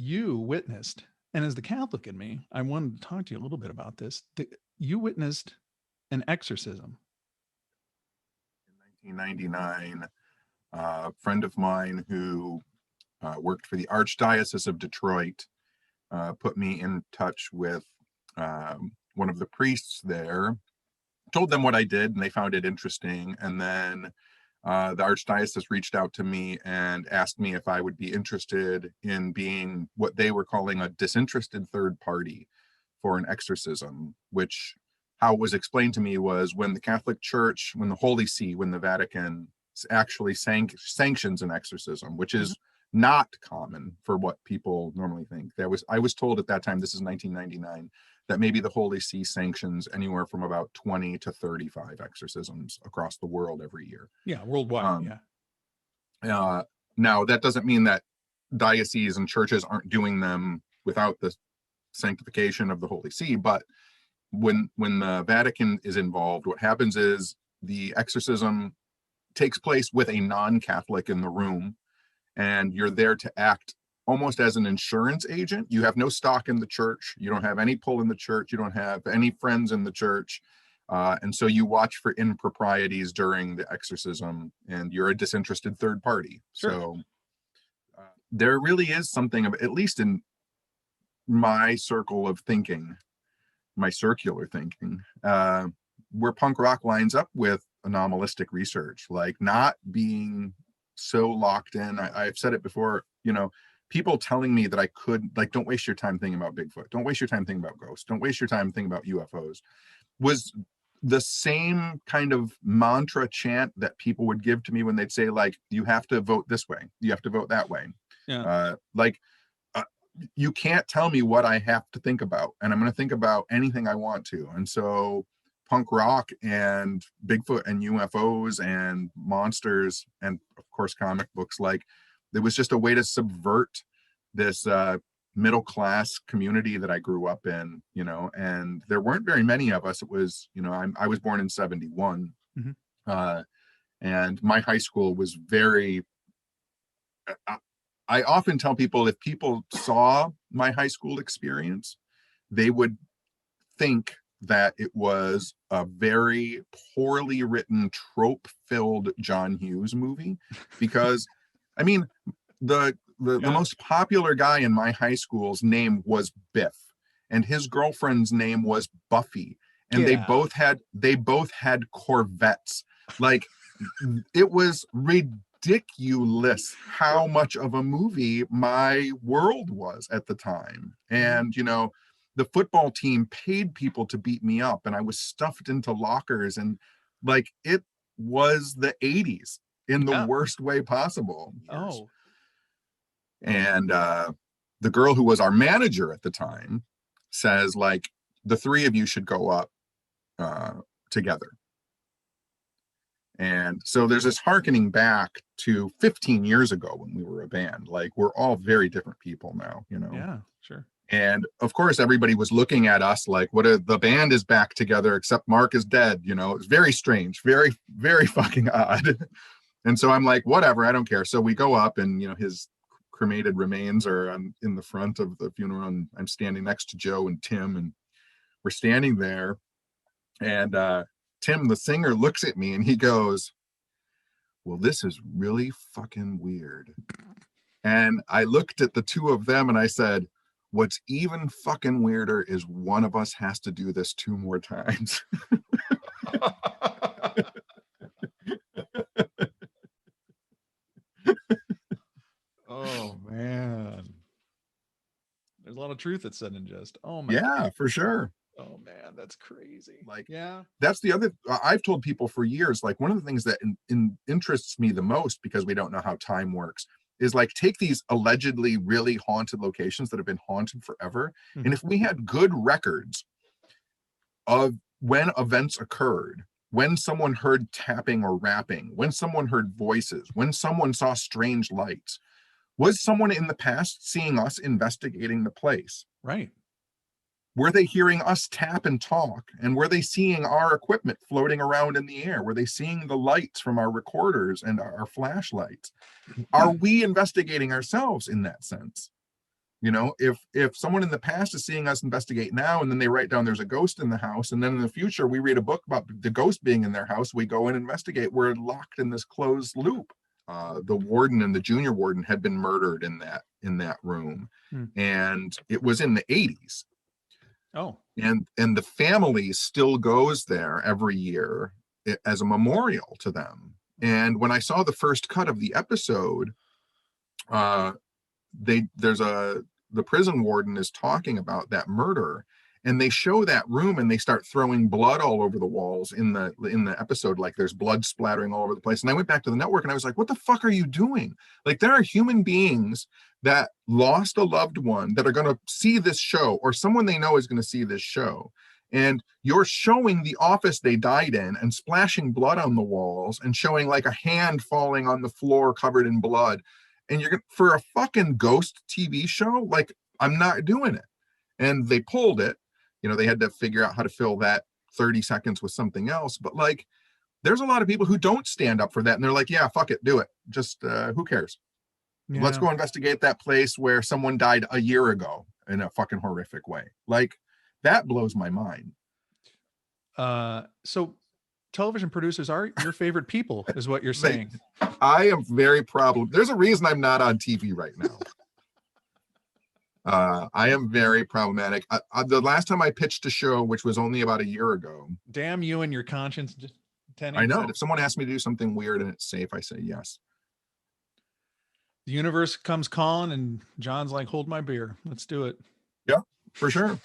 you witnessed, and as the Catholic in me, I wanted to talk to you a little bit about this. You witnessed an exorcism. In 1999, a friend of mine who worked for the Archdiocese of Detroit put me in touch with one of the priests there, told them what I did, and they found it interesting. And then the Archdiocese reached out to me and asked me if I would be interested in being what they were calling a disinterested third party for an exorcism, which, how it was explained to me, was when the Catholic Church, when the Holy See, when the Vatican actually sanctions an exorcism, which is not common for what people normally think. I was told at that time, this is 1999, that maybe the Holy See sanctions anywhere from about 20 to 35 exorcisms across the world every year. Yeah, worldwide. Now, that doesn't mean that dioceses and churches aren't doing them without the sanctification of the Holy See, but when the Vatican is involved, what happens is the exorcism takes place with a non-Catholic in the room, and you're there to act almost as an insurance agent. You have no stock in the church. You don't have any pull in the church. You don't have any friends in the church. And so you watch for improprieties during the exorcism, and you're a disinterested third party. Sure. So there really is something of, at least in my circle of thinking, my circular thinking, where punk rock lines up with anomalistic research, like not being so locked in. I've said it before, people telling me that I could, like, don't waste your time thinking about Bigfoot. Don't waste your time thinking about ghosts. Don't waste your time thinking about UFOs, was the same kind of mantra chant that people would give to me when they'd say, like, you have to vote this way. You have to vote that way. Yeah. You can't tell me what I have to think about, and I'm going to think about anything I want to. And so punk rock and Bigfoot and UFOs and monsters and, of course, comic books, like, it was just a way to subvert this middle class community that I grew up in, and there weren't very many of us. It was, I was born in 71. And my high school was very, I often tell people, if people saw my high school experience, they would think that it was a very poorly written, trope-filled John Hughes movie, because, I mean, the most popular guy in my high school's name was Biff, and his girlfriend's name was Buffy, and they both had Corvettes. Like, it was ridiculous how much of a movie my world was at the time. And the football team paid people to beat me up, and I was stuffed into lockers, and, like, it was the 80s in the worst way possible. And the girl who was our manager at the time says, like, the three of you should go up together. And so there's this hearkening back to 15 years ago when we were a band. Like, we're all very different people now, Yeah, sure. And of course, everybody was looking at us like, the band is back together, except Mark is dead. It's very strange, very, very fucking odd. And so I'm like, whatever, I don't care. So we go up, and, his cremated remains are in the front of the funeral, and I'm standing next to Joe and Tim, and we're standing there. And Tim, the singer, looks at me and he goes, well, this is really fucking weird. And I looked at the two of them and I said, what's even fucking weirder is one of us has to do this 2 more times. Oh, man. There's a lot of truth that's said in just, oh, my yeah, God. For sure. Oh, man, that's crazy. Like, yeah, that's the other, I've told people for years, like, one of the things that interests me the most, because we don't know how time works, is, like, take these allegedly really haunted locations that have been haunted forever. And if we had good records of when events occurred, when someone heard tapping or rapping, when someone heard voices, when someone saw strange lights, was someone in the past seeing us investigating the place? Right. Were they hearing us tap and talk? And were they seeing our equipment floating around in the air? Were they seeing the lights from our recorders and our flashlights? Are we investigating ourselves in that sense? You know, if someone in the past is seeing us investigate now, and then they write down there's a ghost in the house, and then in the future we read a book about the ghost being in their house, we go and investigate, we're locked in this closed loop. The warden and the junior warden had been murdered in that room, Hmm. and it was in the 80s. Oh, And the family still goes there every year as a memorial to them. And when I saw the first cut of the episode, uh, the prison warden is talking about that murder, and they show that room and they start throwing blood all over the walls in the episode, like there's blood splattering all over the place. And I went back to the network and I was like, what the fuck are you doing? Like, there are human beings that lost a loved one that are going to see this show, or someone they know is going to see this show, and you're showing the office they died in and splashing blood on the walls and showing like a hand falling on the floor covered in blood, and you're gonna, for a fucking ghost TV show, like, I'm not doing it. And they pulled it. You know, they had to figure out how to fill that 30 seconds with something else. But like, there's a lot of people who don't stand up for that, and they're like, yeah, fuck it, do it. Just who cares? Let's yeah. go investigate that place where someone died a year ago in a fucking horrific way. Like, that blows my mind. So television producers are your favorite people, is what you're They, saying. I am very problem. There's a reason I'm not on TV right now. I am very problematic. The last time I pitched a show, which was only about a year ago, Damn you and your conscience, Tenney. I know if someone asks me to do something weird and it's safe, I say yes. The universe comes calling, and John's like, hold my beer. Let's do it. Yeah, for sure.